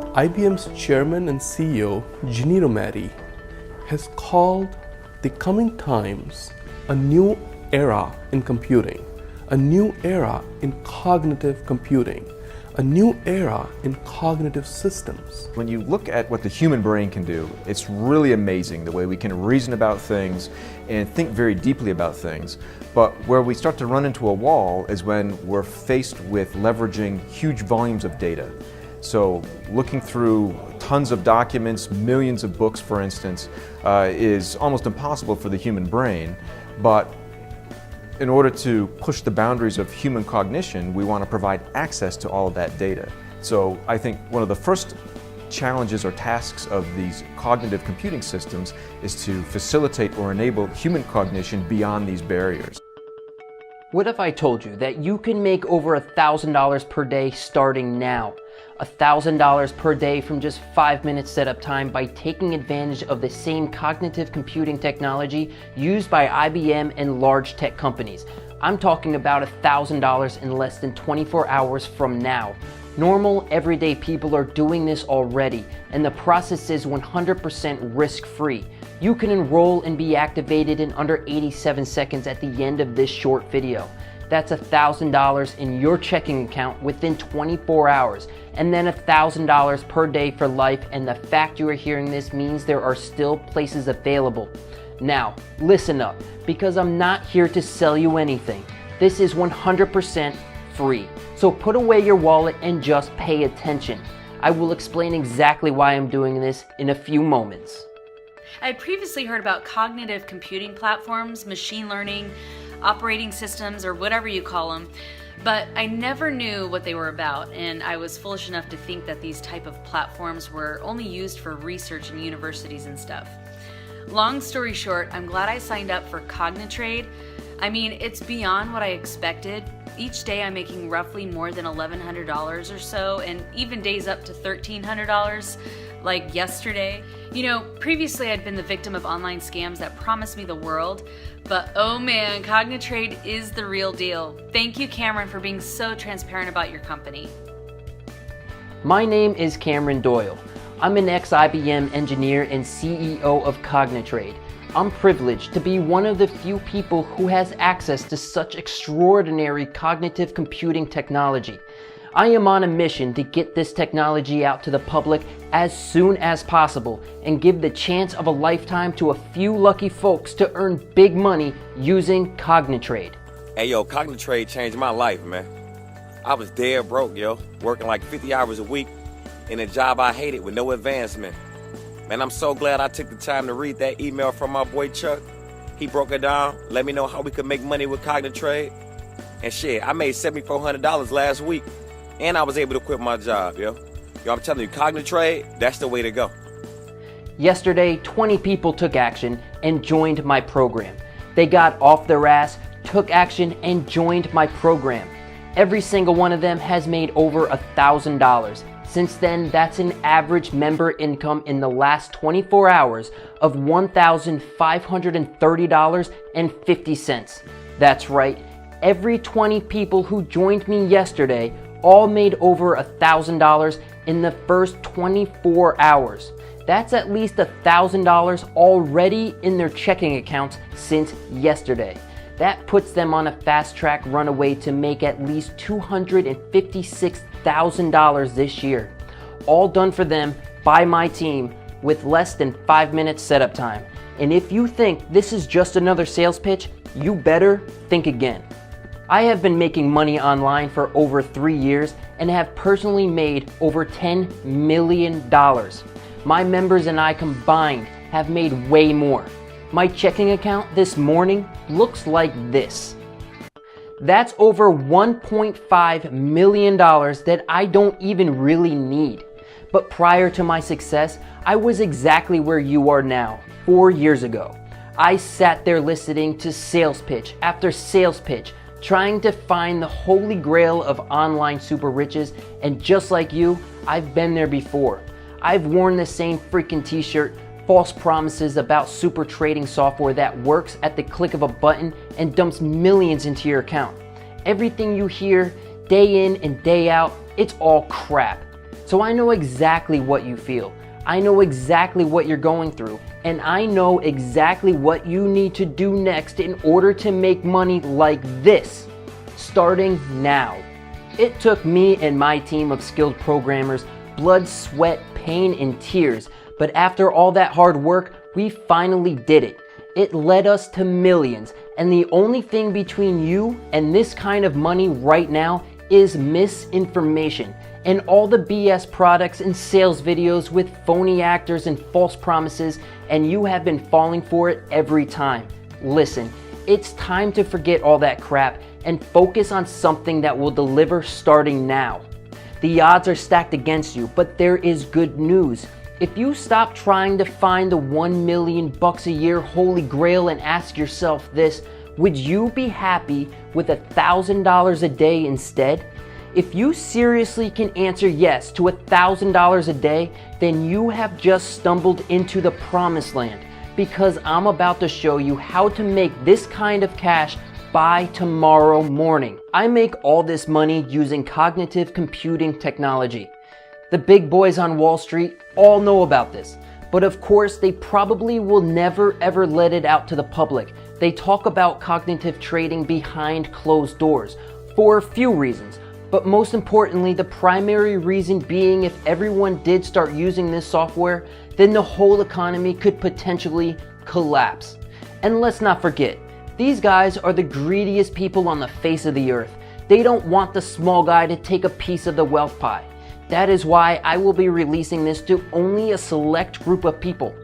IBM's chairman and CEO, Jammie, has called the coming times a new era in computing, a new era in cognitive computing, a new era in cognitive systems. When you look at what the human brain can do, it's really amazing the way we can reason about things and think very deeply about things. But where we start to run into a wall is when we're faced with leveraging huge volumes of data. So looking through tons of documents, millions of books, for instance, is almost impossible for the human brain. But in order to push the boundaries of human cognition, we want to provide access to all of that data. So I think one of the first challenges or tasks of these cognitive computing systems is to facilitate or enable human cognition beyond these barriers. What if I told you that you can make over $1,000 per day starting now? $1,000 per day from just 5 minutes setup time by taking advantage of the same cognitive computing technology used by IBM and large tech companies. I'm talking about $1,000 in less than 24 hours from now. Normal, everyday people are doing this already, and the process is 100% risk-free. You can enroll and be activated in under 87 seconds at the end of this short video. That's $1,000 in your checking account within 24 hours, and then $1,000 per day for life, and the fact you are hearing this means there are still places available. Now, listen up, because I'm not here to sell you anything. This is 100% free. So put away your wallet and just pay attention. I will explain exactly why I'm doing this in a few moments. I had previously heard about cognitive computing platforms, machine learning, operating systems, or whatever you call them, but I never knew what they were about, and I was foolish enough to think that these type of platforms were only used for research in universities and stuff. Long story short, I'm glad I signed up for Cognitrade. I mean, it's beyond what I expected. Each day I'm making roughly more than $1,100 or so, and even days up to $1,300, like yesterday. You know, previously I'd been the victim of online scams that promised me the world, but oh man, Cognitrade is the real deal. Thank you, Cameron, for being so transparent about your company. My name is Cameron Doyle. I'm an ex-IBM engineer and CEO of Cognitrade. I'm privileged to be one of the few people who has access to such extraordinary cognitive computing technology. I am on a mission to get this technology out to the public as soon as possible and give the chance of a lifetime to a few lucky folks to earn big money using Cognitrade. Hey yo, Cognitrade changed my life, man. I was dead broke, yo, working like 50 hours a week in a job I hated with no advancement. Man, I'm so glad I took the time to read that email from my boy Chuck. He broke it down, let me know how we could make money with Cognitrade. And shit, I made $7,400 last week. And I was able to quit my job, yo. Yo, I'm telling you, Cognitrade, that's the way to go. Yesterday, 20 people took action and joined my program. They got off their ass, took action, and joined my program. Every single one of them has made over $1,000. Since then, that's an average member income in the last 24 hours of $1,530.50. That's right, every 20 people who joined me yesterday all made over $1,000 in the first 24 hours. That's at least $1,000 already in their checking accounts since yesterday. That puts them on a fast track runaway to make at least $256,000 this year. All done for them by my team with less than 5 minutes setup time. And if you think this is just another sales pitch, you better think again. I have been making money online for over 3 years and have personally made over $10 million. My members and I combined have made way more. My checking account this morning looks like this. That's over $1.5 million that I don't even really need. But prior to my success, I was exactly where you are now, 4 years ago. I sat there listening to sales pitch after sales pitch, trying to find the holy grail of online super riches, and just like you, I've been there before. I've worn the same freaking t-shirt, false promises about super trading software that works at the click of a button and dumps millions into your account. Everything you hear day in and day out, it's all crap. So I know exactly what you feel. I know exactly what you're going through, and I know exactly what you need to do next in order to make money like this, starting now. It took me and my team of skilled programmers blood, sweat, pain, and tears, but after all that hard work, we finally did it. It led us to millions, and the only thing between you and this kind of money right now is misinformation and all the BS products and sales videos with phony actors and false promises, and you have been falling for it every time. Listen, it's time to forget all that crap and focus on something that will deliver starting now. The odds are stacked against you, but there is good news. If you stop trying to find the $1 million a year holy grail and ask yourself this, would you be happy with $1,000 a day instead? If you seriously can answer yes to $1,000 a day, then you have just stumbled into the promised land, because I'm about to show you how to make this kind of cash by tomorrow morning. I make all this money using cognitive computing technology. The big boys on Wall Street all know about this, but of course they probably will never ever let it out to the public. They talk about cognitive trading behind closed doors for a few reasons, but most importantly, the primary reason being if everyone did start using this software, then the whole economy could potentially collapse. And let's not forget, these guys are the greediest people on the face of the earth. They don't want the small guy to take a piece of the wealth pie. That is why I will be releasing this to only a select group of people,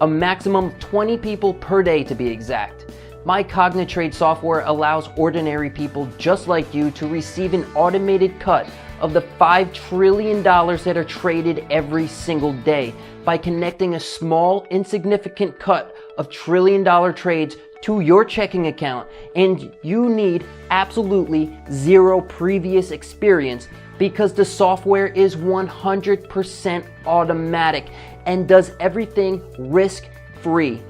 a maximum of 20 people per day to be exact. My Cognitrade software allows ordinary people just like you to receive an automated cut of the $5 trillion that are traded every single day by connecting a small, insignificant cut of trillion-dollar trades to your checking account, and you need absolutely zero previous experience because the software is 100% automatic and does everything risk-free.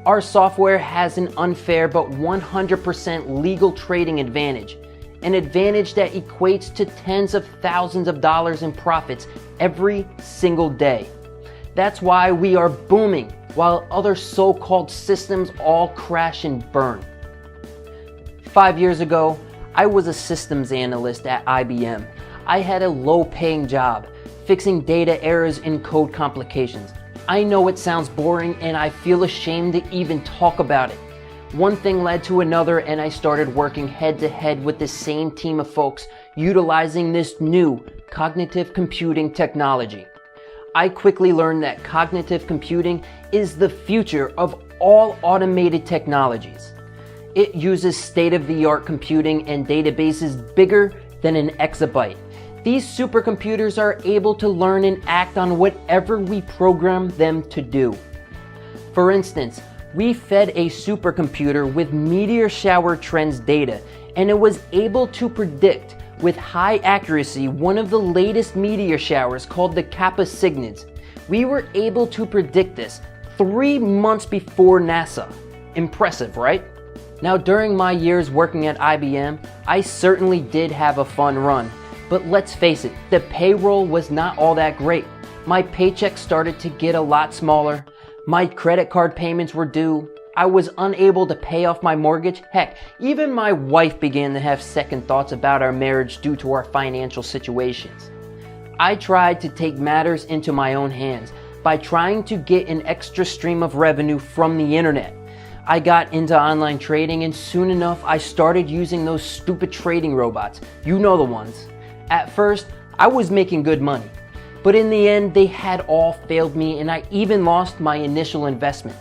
Our software has an unfair but 100% legal trading advantage, an advantage that equates to tens of thousands of dollars in profits every single day. That's why we are booming while other so-called systems all crash and burn. 5 years ago, I was a systems analyst at IBM. I had a low-paying job, fixing data errors and code complications. I know it sounds boring and I feel ashamed to even talk about it. One thing led to another and I started working head-to-head with the same team of folks utilizing this new cognitive computing technology. I quickly learned that cognitive computing is the future of all automated technologies. It uses state-of-the-art computing and databases bigger than an exabyte. These supercomputers are able to learn and act on whatever we program them to do. For instance, we fed a supercomputer with meteor shower trends data, and it was able to predict with high accuracy one of the latest meteor showers called the Kappa Cygnids. We were able to predict this 3 months before NASA. Impressive, right? Now, during my years working at IBM, I certainly did have a fun run. But let's face it, the payroll was not all that great. My paycheck started to get a lot smaller. My credit card payments were due. I was unable to pay off my mortgage. Heck, even my wife began to have second thoughts about our marriage due to our financial situations. I tried to take matters into my own hands by trying to get an extra stream of revenue from the internet. I got into online trading, and soon enough I started using those stupid trading robots. You know the ones. At first, I was making good money, but in the end, they had all failed me and I even lost my initial investment.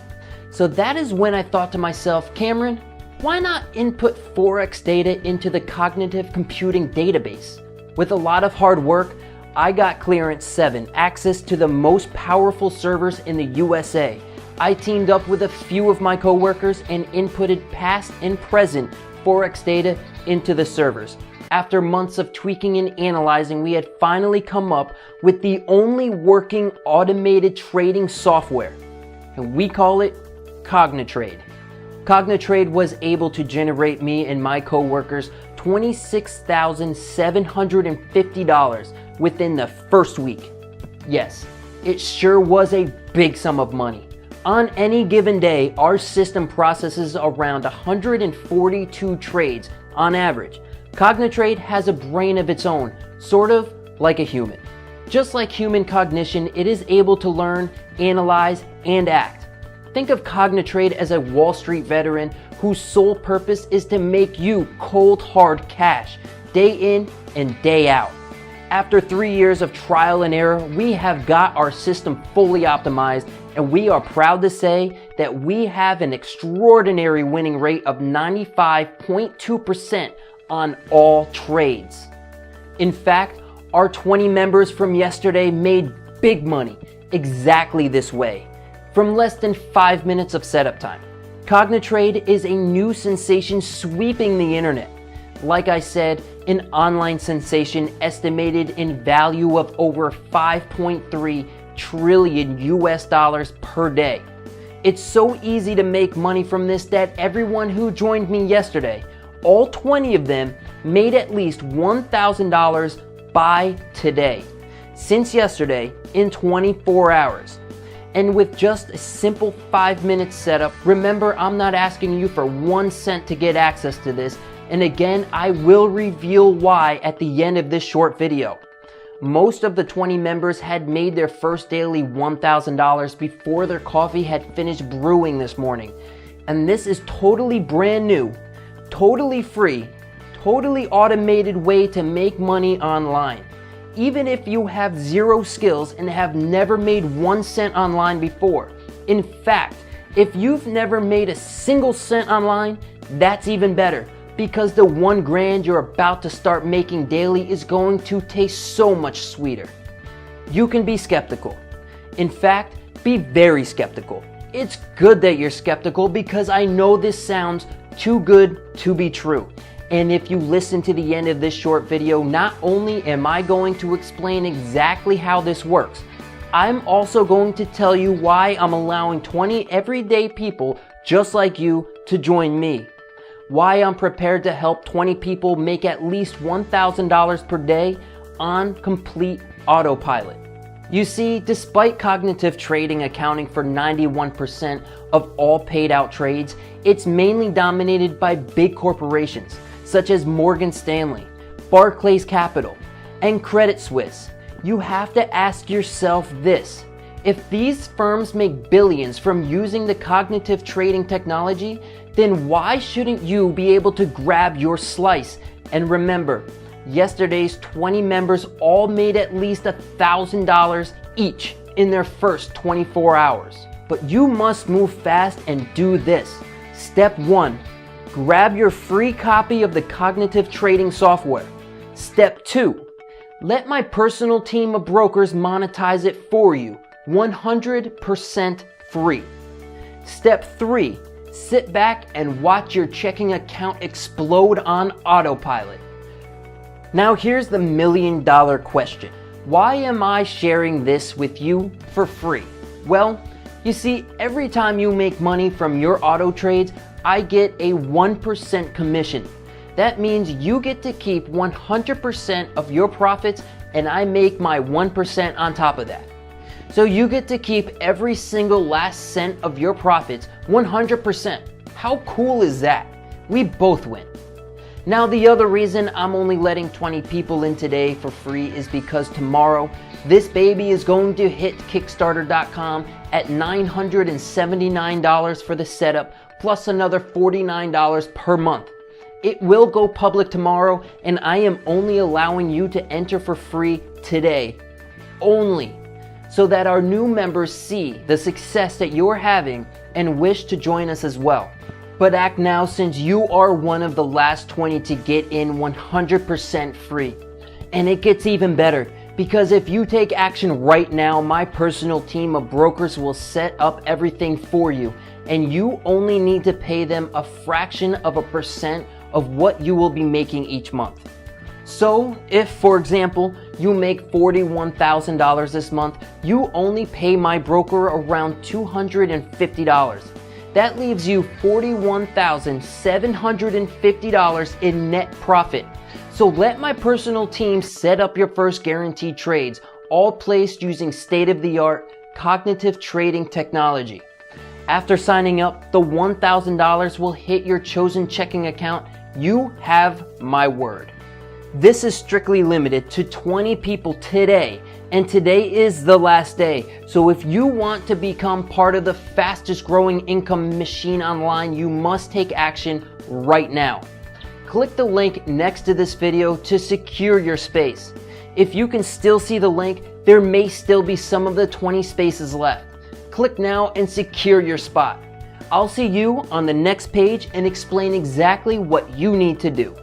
So that is when I thought to myself, Cameron, why not input Forex data into the cognitive computing database? With a lot of hard work, I got Clearance 7, access to the most powerful servers in the USA. I teamed up with a few of my coworkers and inputted past and present Forex data into the servers. After months of tweaking and analyzing, we had finally come up with the only working automated trading software, and we call it Cognitrade. Cognitrade was able to generate me and my coworkers $26,750 within the first week. Yes, it sure was a big sum of money. On any given day, our system processes around 142 trades on average. Cognitrade has a brain of its own, sort of like a human. Just like human cognition, it is able to learn, analyze, and act. Think of Cognitrade as a Wall Street veteran whose sole purpose is to make you cold hard cash, day in and day out. After 3 years of trial and error, we have got our system fully optimized, and we are proud to say that we have an extraordinary winning rate of 95.2% on all trades. In fact, our 20 members from yesterday made big money exactly this way, from less than 5 minutes of setup time. Cognitrade is a new sensation sweeping the internet. Like I said, an online sensation estimated in value of over 5.3 trillion US dollars per day. It's so easy to make money from this that everyone who joined me yesterday, all 20 of them, made at least $1,000 by today, since yesterday, in 24 hours. And with just a simple 5-minute setup, remember, I'm not asking you for 1 cent to get access to this, and again, I will reveal why at the end of this short video. Most of the 20 members had made their first daily $1,000 before their coffee had finished brewing this morning. And this is totally brand new, totally free, totally automated way to make money online. Even if you have 0 skills and have never made 1 cent online before. In fact, if you've never made a single cent online, that's even better, because the 1 grand you're about to start making daily is going to taste so much sweeter. You can be skeptical. In fact, be very skeptical. It's good that you're skeptical because I know this sounds too good to be true. And if you listen to the end of this short video, not only am I going to explain exactly how this works, I'm also going to tell you why I'm allowing 20 everyday people just like you to join me. Why I'm prepared to help 20 people make at least $1,000 per day on complete autopilot. You see, despite cognitive trading accounting for 91% of all paid out trades, it's mainly dominated by big corporations such as Morgan Stanley, Barclays Capital, and Credit Suisse. You have to ask yourself this: if these firms make billions from using the cognitive trading technology, then why shouldn't you be able to grab your slice? And remember, yesterday's 20 members all made at least $1,000 each in their first 24 hours. But you must move fast and do this. Step 1. Grab your free copy of the cognitive trading software. Step 2. Let my personal team of brokers monetize it for you, 100% free. Step 3. Sit back and watch your checking account explode on autopilot. Now here's the $1,000,000 question. Why am I sharing this with you for free? Well, you see, every time you make money from your auto trades, I get a 1% commission. That means you get to keep 100% of your profits and I make my 1% on top of that. So you get to keep every single last cent of your profits 100%. How cool is that? We both win. Now the other reason I'm only letting 20 people in today for free is because tomorrow this baby is going to hit Kickstarter.com at $979 for the setup plus another $49 per month. It will go public tomorrow and I am only allowing you to enter for free today. Only. So that our new members see the success that you're having and wish to join us as well. But act now since you are one of the last 20 to get in 100% free. And it gets even better because if you take action right now, my personal team of brokers will set up everything for you and you only need to pay them a fraction of a percent of what you will be making each month. So if, for example, you make $41,000 this month, you only pay my broker around $250. That leaves you $41,750 in net profit. So let my personal team set up your first guaranteed trades all placed using state-of-the-art cognitive trading technology. After signing up, the $1,000 will hit your chosen checking account. You have my word. This is strictly limited to 20 people today, and today is the last day. So if you want to become part of the fastest growing income machine online, you must take action right now. Click the link next to this video to secure your space. If you can still see the link, there may still be some of the 20 spaces left. Click now and secure your spot. I'll see you on the next page and explain exactly what you need to do.